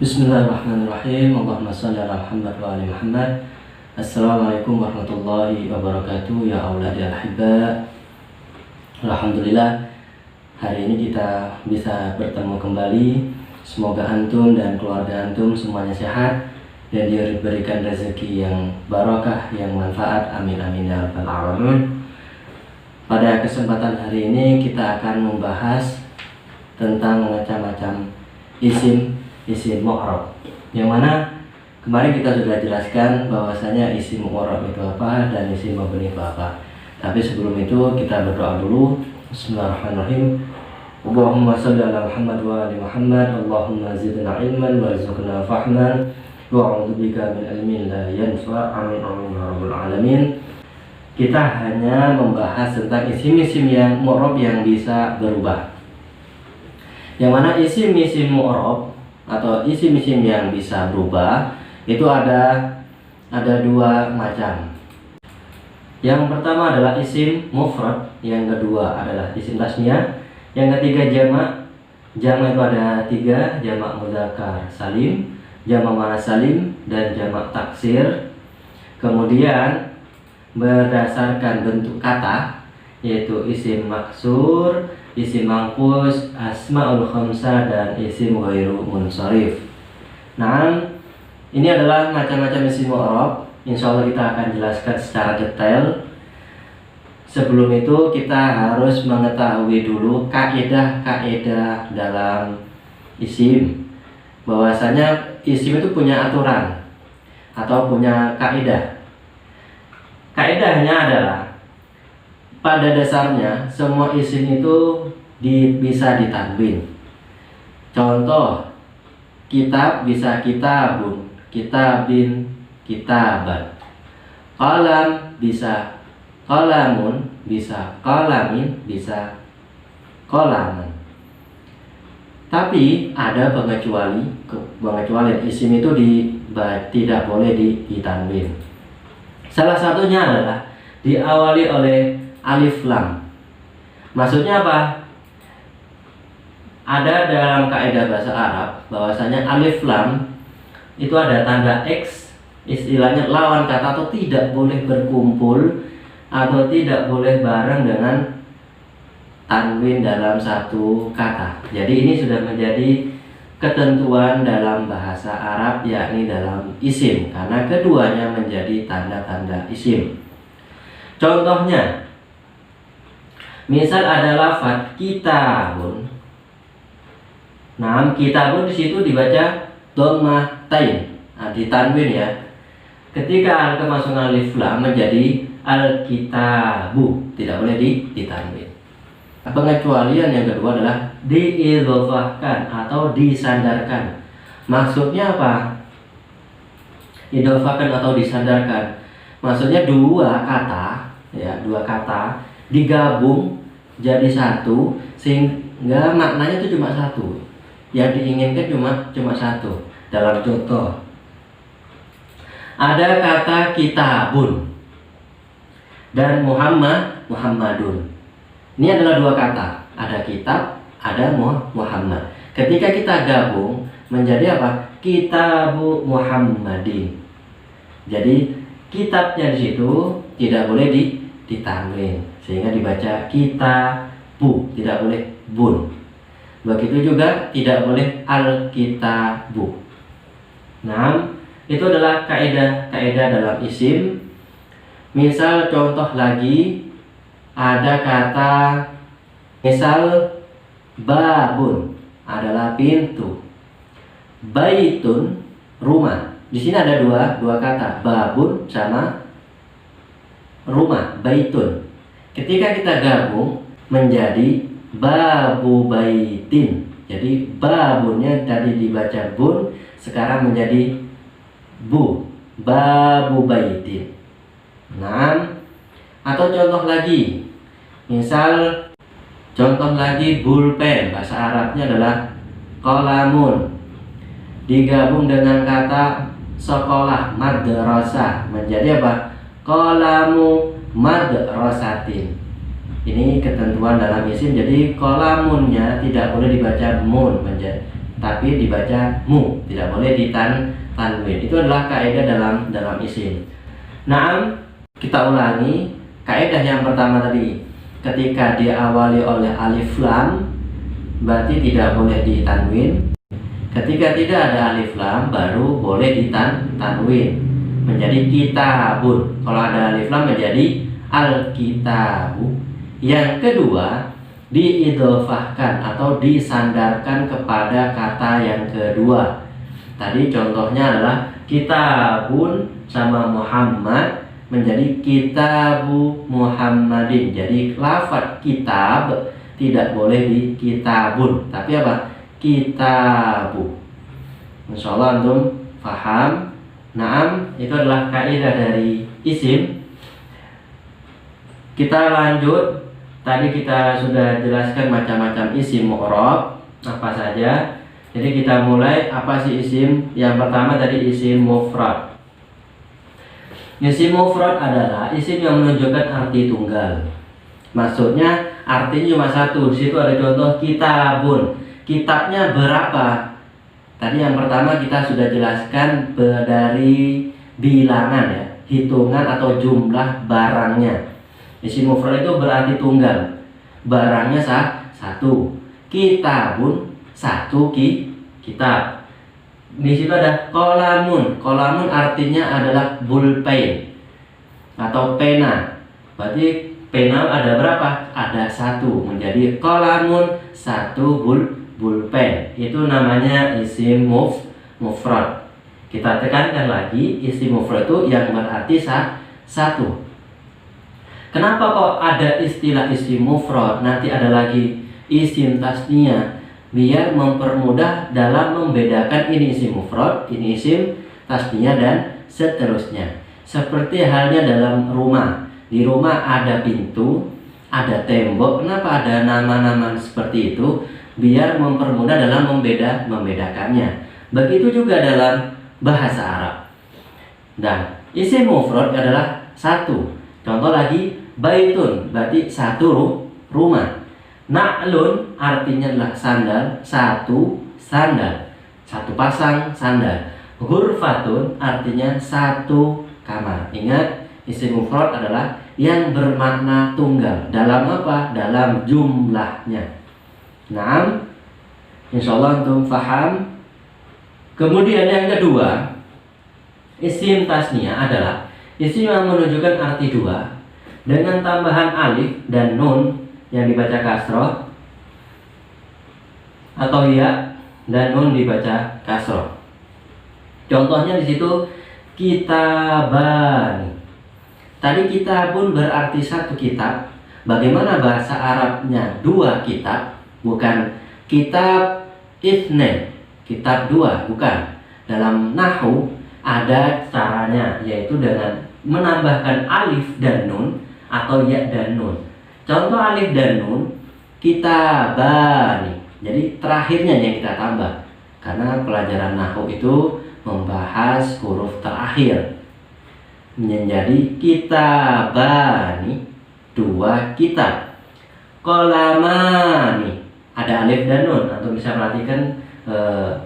Bismillahirrahmanirrahim. Allahumma shalli ala Muhammad wa ali Muhammad. Assalamualaikum warahmatullahi wabarakatuh. Ya auladil ahibba. Alhamdulillah, hari ini kita bisa bertemu kembali. Semoga antum dan keluarga antum semuanya sehat dan diberikan rezeki yang barokah, yang manfaat. Amin amin ya rabbal alamin. Pada kesempatan hari ini kita akan membahas tentang macam-macam isim mu'rab, yang mana kemarin kita sudah jelaskan bahwasanya isim mu'rab itu apa dan isim mabni itu apa. Tapi sebelum itu kita berdoa dulu. Bismillahirrahmanirrahim. Allahumma shalli ala Muhammad wa ali Muhammad. Allahumma zidna ilman warzuqna fahman wa a'udzubika min ilmin la yanfa'. Amin amin ya rabbal alamin. Kita hanya membahas tentang isim-isim yang mu'rab yang bisa berubah. Yang mana isim-isim mu'rab atau isim-isim yang bisa berubah itu ada dua macam. Yang pertama adalah isim mufrad, yang kedua adalah isim tasniyah, yang ketiga jamak. Jamak itu ada tiga: jamak mudzakkar salim, jamak muannats salim, dan jamak taksir. Kemudian berdasarkan bentuk kata, yaitu isim maksur, isim mangkus, asmaul khamsah, dan isim ghairu munsharif. Nah, ini adalah macam-macam isim mu'rab. Insyaallah kita akan jelaskan secara detail. Sebelum itu kita harus mengetahui dulu kaidah-kaidah dalam isim. Bahwasanya isim itu punya aturan atau punya kaidah. Kaidahnya adalah pada dasarnya semua isim itu bisa ditanwin. Contoh, kitab bisa kitabun, kitabin, kitaban. Qalam bisa qalamun, bisa qalamin, bisa qalaman. Tapi ada pengecualian isim itu tidak boleh ditanwin. Salah satunya adalah diawali oleh alif lam. Maksudnya apa? Ada dalam kaidah bahasa Arab bahwasanya alif lam itu ada tanda X, istilahnya lawan kata, atau tidak boleh berkumpul atau tidak boleh bareng dengan tanwin dalam satu kata. Jadi ini sudah menjadi ketentuan dalam bahasa Arab, yakni dalam isim, karena keduanya menjadi tanda-tanda isim. Contohnya, misal ada lafaz kitabun. Nah, kitabun di situ dibaca dhammatain, ditanwin ya. Ketika kemasukan alif lam menjadi al-kitabu, tidak boleh ditanwin. Pengecualian yang kedua adalah diidhofahkan atau disandarkan. Maksudnya apa? Idhofahkan atau disandarkan, maksudnya dua kata digabung jadi satu sehingga maknanya itu cuma satu. Yang diinginkan cuma satu. Dalam contoh, ada kata kitabun dan Muhammadun. Ini adalah dua kata, ada kitab, ada Muhammad. Ketika kita gabung menjadi apa? Kitabu Muhammadin. Jadi kitabnya di situ tidak boleh ditanwin, sehingga dibaca kitabu, tidak boleh bun. Begitu juga tidak boleh al-kitabu. Nah, itu adalah kaidah dalam isim. Misal contoh lagi, ada kata misal babun adalah pintu, baitun rumah. Di sini ada dua kata, babun sama rumah, baitun. Ketika kita gabung menjadi babu baitin. Jadi babunnya tadi dibaca bun, sekarang menjadi bu, babu baitin. Nah, atau contoh lagi, misal contoh lagi bulpen, bahasa Arabnya adalah qalamun, digabung dengan kata sekolah, madrasah, menjadi apa? Qalamu madrasatin. Ini ketentuan dalam isim. Jadi qalamunnya tidak boleh dibaca mun, menjadi tapi dibaca mu, tidak boleh tanwin. Itu adalah kaidah dalam isim. Nah, kita ulangi kaidah yang pertama tadi. Ketika diawali oleh alif lam, berarti tidak boleh ditanwin. Ketika tidak ada alif lam, baru boleh ditanwin menjadi kitabun. Kalau ada alif lam menjadi al-kitabu. Yang kedua, diidhofahkan atau disandarkan kepada kata yang kedua. Tadi contohnya adalah kitabun sama Muhammad menjadi kitabu Muhammadin. Jadi lafaz kitab tidak boleh di kitabun, tapi apa? Kitabu. Insyaallah antum paham. Naam, itu adalah kaidah dari isim. Kita lanjut. Tadi kita sudah jelaskan macam-macam isim mu'rab apa saja. Jadi kita mulai, apa sih isim? Yang pertama tadi isim mufrad. Isim mufrad adalah isim yang menunjukkan arti tunggal. Maksudnya artinya cuma satu. Di situ ada contoh kitabun. Kitabnya berapa? Tadi yang pertama kita sudah jelaskan dari bilangan ya, hitungan atau jumlah barangnya. Isim mufrad itu berarti tunggal. Barangnya satu. Kitabun satu kitab. Di situ ada kolamun. Kolamun artinya adalah pulpen atau pena. Berarti pena ada berapa? Ada satu. Menjadi kolamun satu pulpen. Itu namanya isim mufrad. Kita tekankan lagi, isim mufrad itu yang berarti satu. Kenapa kok ada istilah isim mufrad? Nanti ada lagi isim tasniyah, biar mempermudah dalam membedakan ini isim mufrad, ini isim tasniyah dan seterusnya. Seperti halnya dalam rumah. Di rumah ada pintu, ada tembok. Kenapa ada nama-nama seperti itu? Biar mempermudah dalam membedakannya. Begitu juga dalam bahasa Arab. Dan isim mufrad adalah satu. Contoh lagi, baitun berarti satu rumah. Na'lun artinya adalah sandal, satu sandal, satu pasang sandal. Ghurfatun artinya satu kamar. Ingat, isim mufrad adalah yang bermakna tunggal. Dalam apa? Dalam jumlahnya. Naam, insyaallah antum faham. Kemudian yang kedua, isim tasniyah adalah isim yang menunjukkan arti dua dengan tambahan alif dan nun yang dibaca kasroh atau ya dan nun dibaca kasroh. Contohnya di situ kitaban. Tadi kitabun berarti satu kitab. Bagaimana bahasa Arabnya dua kitab? Bukan kitab itsnain, kitab dua, bukan. Dalam nahwu ada caranya, yaitu dengan menambahkan alif dan nun atau ya dan nun. Contoh alif dan nun, kitabani. Jadi terakhirnya yang kita tambah. Karena pelajaran nahwu itu membahas huruf terakhir. Menjadi kitabani, dua kitab. Qalamani, ada alif dan nun. Antum bisa perhatikan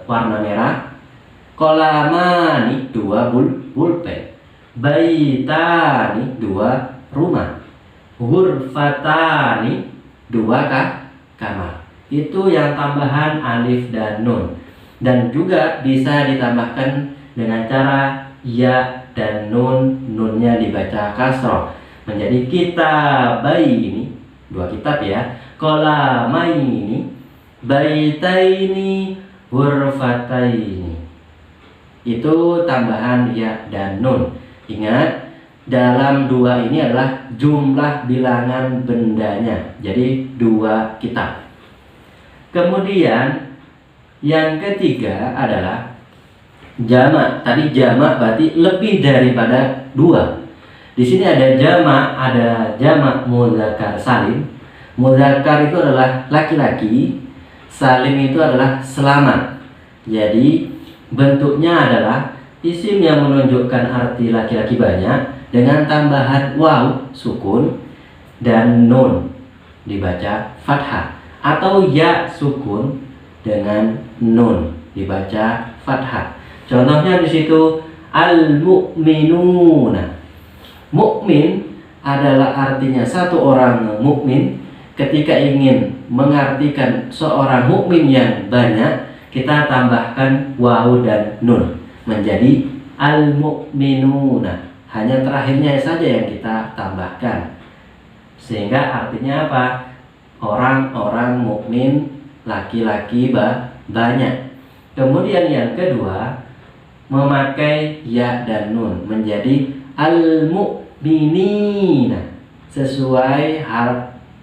warna merah. Qalamani, dua pulpen. Baitani, dua rumah. Ghurfatani, dua kamar. Itu yang tambahan alif dan nun. Dan juga bisa ditambahkan dengan cara ya dan nun. Nunnya dibaca kasroh menjadi kitabaini, dua kitab ya. Qalamaini, baitaini, ghurfataini. Itu tambahan ya dan nun. Ingat, dalam dua ini adalah jumlah bilangan bendanya. Jadi dua kitab. Kemudian yang ketiga adalah jamak. Tadi jamak berarti lebih daripada dua. Di sini ada jamak mudzakkar salim. Mudzakkar itu adalah laki-laki, salim itu adalah selamat. Jadi bentuknya adalah isim yang menunjukkan arti laki-laki banyak dengan tambahan waw sukun dan nun dibaca fathah, atau ya sukun dengan nun, dibaca fathah. Contohnya di situ al-mu'minuna. Mukmin adalah artinya satu orang mukmin. Ketika ingin mengartikan seorang mukmin yang banyak, kita tambahkan wawu dan nun menjadi al-mu'minuna. Hanya terakhirnya saja yang kita tambahkan. Sehingga artinya apa? Orang-orang mukmin laki-laki banyak. Kemudian yang kedua, memakai ya dan nun menjadi al-mu'minina sesuai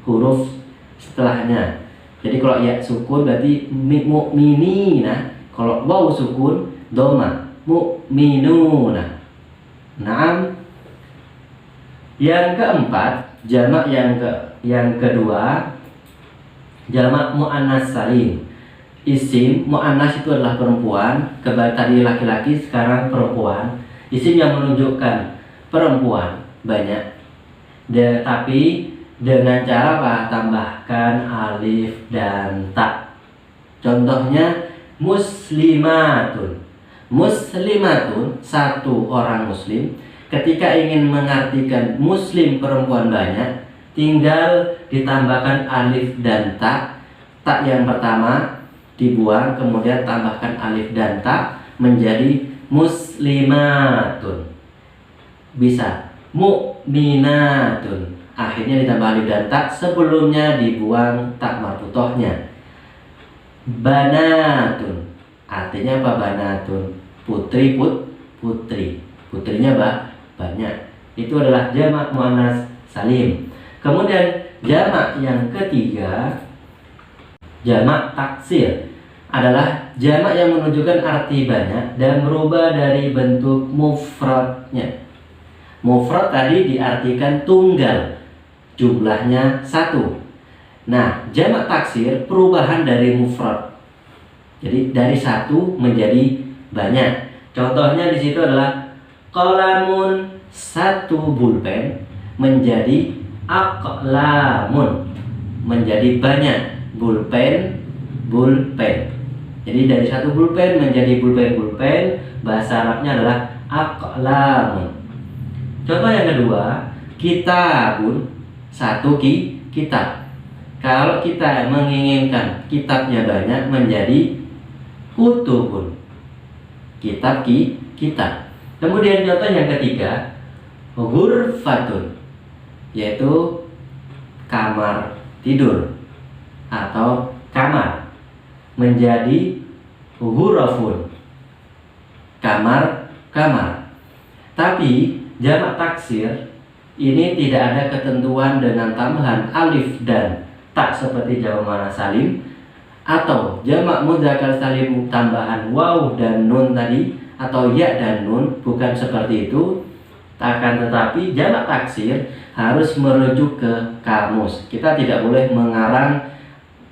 huruf setelahnya. Jadi kalau ya sukun berarti mu'minina, kalau waw sukun doma mu'minuna. Naam. Yang keempat, jamak yang kedua, jamak muannas salim. Isim muannas itu adalah perempuan, tadi laki-laki, sekarang perempuan. Isim yang menunjukkan perempuan banyak, tapi dengan cara apa? Tambahkan alif dan ta. Contohnya muslimatun. Muslimatun, satu orang muslim. Ketika ingin mengartikan muslim perempuan banyak, tinggal ditambahkan alif dan ta. Ta yang pertama dibuang, kemudian tambahkan alif dan ta menjadi muslimatun. Bisa mu'minatun, akhirnya ditambah alif dan ta, sebelumnya dibuang tak marfutohnya. Banatun, artinya apa? Banatun, putri, putri, putrinya banyak. Itu adalah jamak muannas salim. Kemudian jamak yang ketiga, jamak taksir, adalah jamak yang menunjukkan arti banyak dan berubah dari bentuk mufradnya. Mufrad tadi diartikan tunggal, jumlahnya satu. Nah, jamak taksir perubahan dari mufrad. Jadi dari satu menjadi banyak. Contohnya di situ adalah qalamun, satu pulpen menjadi aqlamun, menjadi banyak pulpen. Jadi dari satu pulpen menjadi pulpen. Bahasa Arabnya adalah aqlamun. Contoh yang kedua, kitabun, satu kitab. Kalau kita menginginkan kitabnya banyak menjadi kutubun, kitab. Kemudian contoh yang ketiga, ghurfatun, yaitu kamar tidur atau kamar, menjadi ghurafun, kamar. Tapi jamak taksir ini tidak ada ketentuan dengan tambahan alif dan ta seperti jamak muannas salim, atau jamak mudzakkar salim tambahan waw dan nun tadi, atau ya dan nun, bukan seperti itu. Akan tetapi jamak taksir harus merujuk ke kamus. Kita tidak boleh mengarang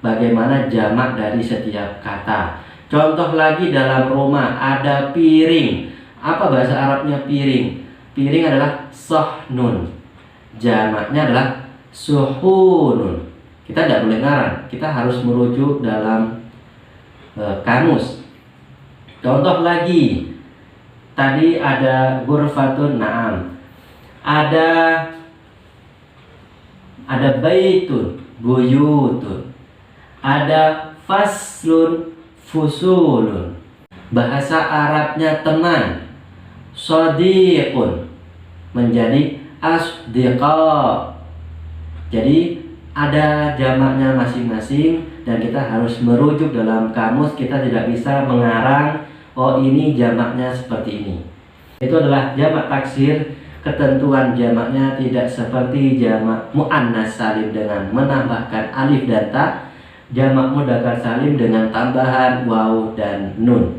bagaimana jamak dari setiap kata. Contoh lagi, dalam rumah ada piring. Apa bahasa Arabnya piring? Piring adalah sohnun, jamaknya adalah suhunun. Kita tidak boleh ngarang, kita harus merujuk dalam kamus. Contoh lagi, tadi ada ghurfatun, naam. Ada baitun, buyutun. Ada faslun, fusulun. Bahasa Arabnya teman, shadiqun, menjadi asdiqa. Jadi ada jamaknya masing-masing dan kita harus merujuk dalam kamus. Kita tidak bisa mengarang, oh ini jamaknya seperti ini. Itu adalah jamak taksir. Ketentuan jamaknya tidak seperti jamak muannas salim dengan menambahkan alif dan ta, jamak mudzakkar salim dengan tambahan waw dan nun.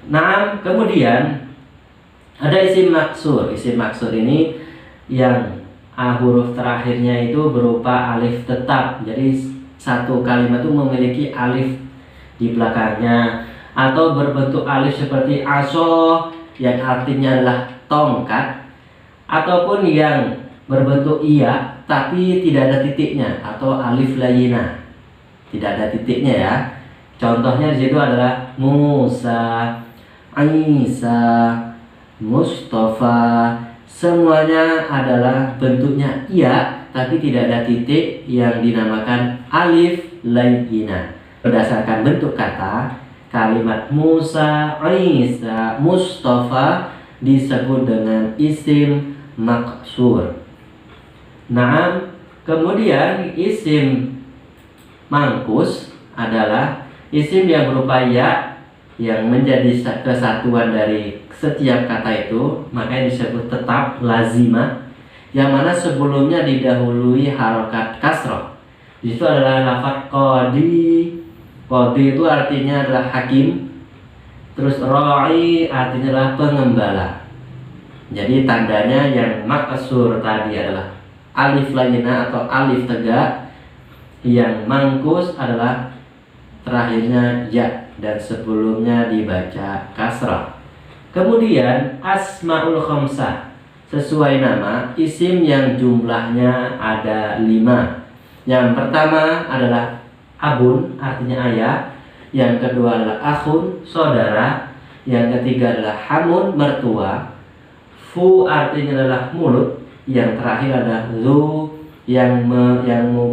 Nah, kemudian ada isim maksur. Isim maksur ini yang huruf terakhirnya itu berupa alif tetap. Jadi satu kalimat itu memiliki alif di belakangnya, atau berbentuk alif seperti aso yang artinya adalah tongkat, ataupun yang berbentuk iya tapi tidak ada titiknya, atau alif layina, tidak ada titiknya ya. Contohnya di situ adalah Musa, Isa, Mustafa. Semuanya adalah bentuknya iya, tapi tidak ada titik yang dinamakan alif layyinah. Berdasarkan bentuk kata, kalimat Musa, Isa, Mustafa disebut dengan isim maksur. Nah, kemudian isim mangkus adalah isim yang berupa ya yang menjadi kesatuan dari setiap kata itu, makanya disebut tetap lazimah, yang mana sebelumnya didahului harokat kasroh. Di situ adalah lafaz qadi. Qadi itu artinya adalah hakim. Terus ra'i artinya adalah pengembala. Jadi tandanya yang maksur tadi adalah alif layyinah atau alif tegak, yang mangkus adalah terakhirnya ya dan sebelumnya dibaca kasrah. Kemudian asmaul khamsah, sesuai nama, isim yang jumlahnya ada 5. Yang pertama adalah abun, artinya ayah. Yang kedua adalah akhun, saudara. Yang ketiga adalah hamun, mertua. Fu artinya adalah mulut. Yang terakhir adalah zu, yang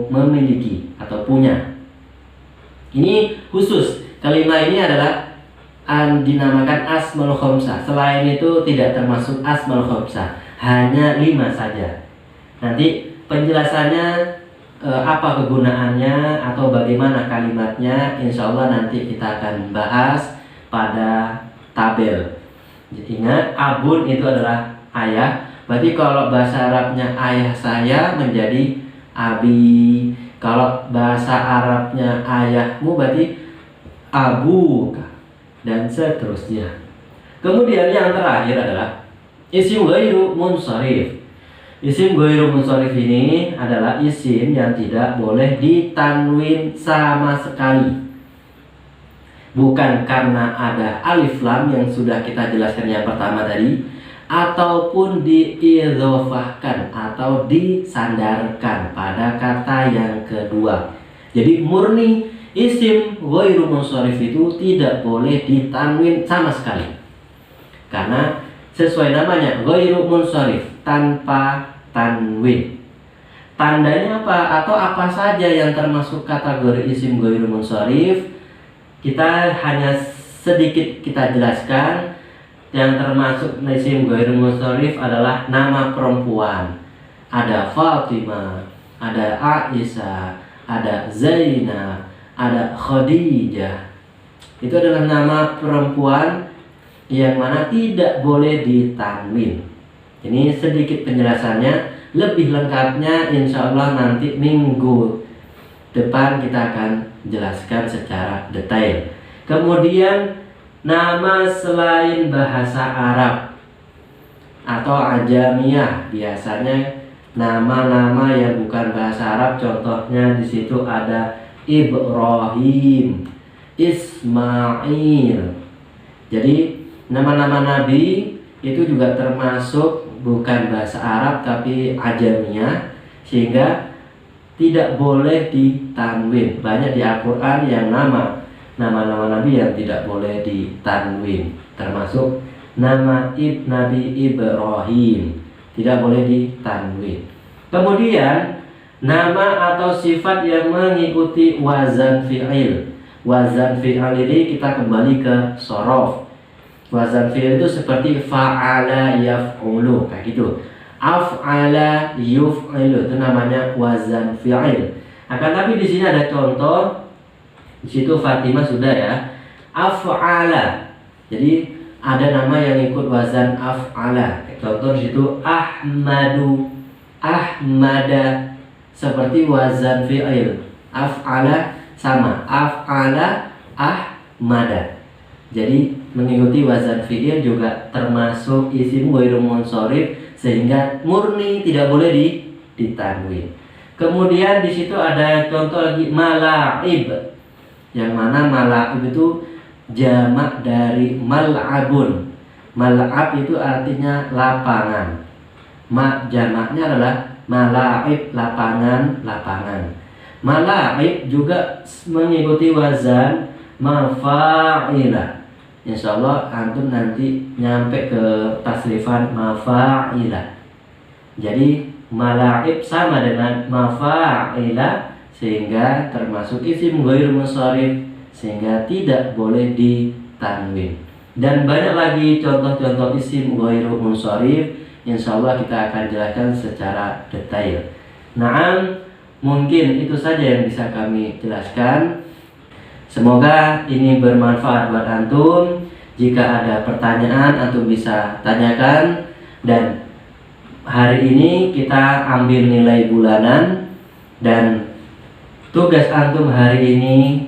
memiliki atau punya. Ini khusus. Kelima ini adalah dinamakan asmaul khamsah. Selain itu tidak termasuk asmaul khamsah, hanya 5 saja. Nanti penjelasannya apa kegunaannya atau bagaimana kalimatnya, insya Allah nanti kita akan bahas pada tabel. Ingat, abun itu adalah ayah. Berarti kalau bahasa Arabnya ayah saya menjadi abi. Kalau bahasa Arabnya ayahmu berarti abu, dan seterusnya. Kemudian yang terakhir adalah isim ghairu munsharif. Isim ghairu munsharif ini adalah isim yang tidak boleh ditanwin sama sekali. Bukan karena ada alif lam yang sudah kita jelaskan yang pertama tadi, ataupun diidhofahkan atau disandarkan pada kata yang kedua. Jadi murni isim ghairu munsharif itu tidak boleh ditanwin sama sekali. Karena sesuai namanya ghairu munsharif, tanpa tanwin. Tandanya apa atau apa saja yang termasuk kategori isim ghairu munsharif? Kita hanya sedikit kita jelaskan. Yang termasuk isim ghairu munsharif adalah nama perempuan. Ada Fatimah, ada Aisyah, ada Zainab, ada Khadijah. Itu adalah nama perempuan yang mana tidak boleh ditanwin. Ini sedikit penjelasannya. Lebih lengkapnya insya Allah nanti minggu depan kita akan jelaskan secara detail. Kemudian nama selain bahasa Arab atau ajamiyah, biasanya nama-nama yang bukan bahasa Arab. Contohnya di situ ada Ibrahim, Ismail. Jadi nama-nama nabi itu juga termasuk bukan bahasa Arab tapi ajamiyah, sehingga tidak boleh ditanwin. Banyak di Al-Quran yang nama-nama nabi yang tidak boleh ditanwin, termasuk nama Nabi Ibrahim tidak boleh ditanwin. Kemudian nama atau sifat yang mengikuti wazan fi'il. Wazan fi'il ini kita kembali ke shorof. Wazan fi'il itu seperti fa'ala yaf'ulu, kayak gitu. Af'ala yuf'ilu, itu namanya wazan fi'il. Akan tapi di sini ada contoh. Di situ Fatimah sudah ya. Af'ala. Jadi ada nama yang ikut wazan af'ala. Contoh di situ Ahmadu, Ahmada, seperti wazan fi'il. Af'ala sama, af'ala ahmada. Jadi mengikuti wazan fi'il juga termasuk isim ghairu munsharif, sehingga murni tidak boleh ditanwin. Kemudian di situ ada contoh lagi mala'ib, yang mana mala'ib itu jamak dari mal'abun. Mal'ab itu artinya lapangan. Jamaknya adalah mala'ib, lapangan. Mala'ib juga mengikuti wazan mafa'ila. Insya Allah antum nanti nyampe ke tasrifan mafa'ila. Jadi malaib sama dengan mafa'ila, sehingga termasuk isim ghair munsharif, sehingga tidak boleh ditanwin. Dan banyak lagi contoh-contoh isim ghair munsharif, insya Allah kita akan jelaskan secara detail. Naam, mungkin itu saja yang bisa kami jelaskan. Semoga ini bermanfaat buat antum. Jika ada pertanyaan, antum bisa tanyakan. Dan hari ini kita ambil nilai bulanan, dan tugas antum hari ini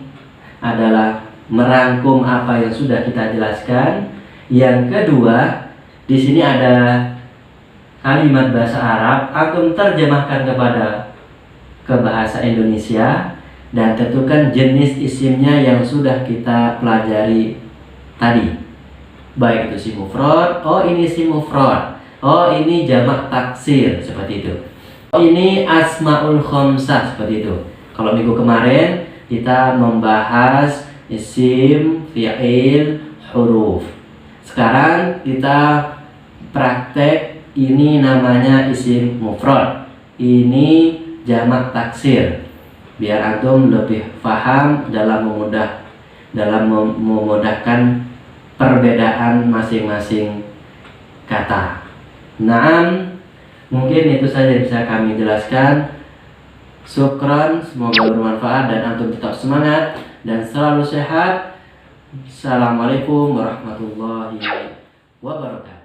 adalah merangkum apa yang sudah kita jelaskan. Yang kedua, di sini ada kalimat bahasa Arab, antum terjemahkan ke bahasa Indonesia dan tentukan jenis isimnya yang sudah kita pelajari tadi. Baik itu isim mufrad, oh ini isim mufrad, oh ini jamak taksir, seperti itu. Oh ini asmaul khamsah, seperti itu. Kalau minggu kemarin kita membahas isim, fi'il, huruf. Sekarang kita praktek, ini namanya isim mufrad, ini jamak taksir, biar antum lebih paham dalam memudahkan perbedaan masing-masing kata. Naam, mungkin itu saja bisa kami jelaskan. Syukran, semoga bermanfaat dan antum tetap semangat dan selalu sehat. Assalamualaikum warahmatullahi wabarakatuh.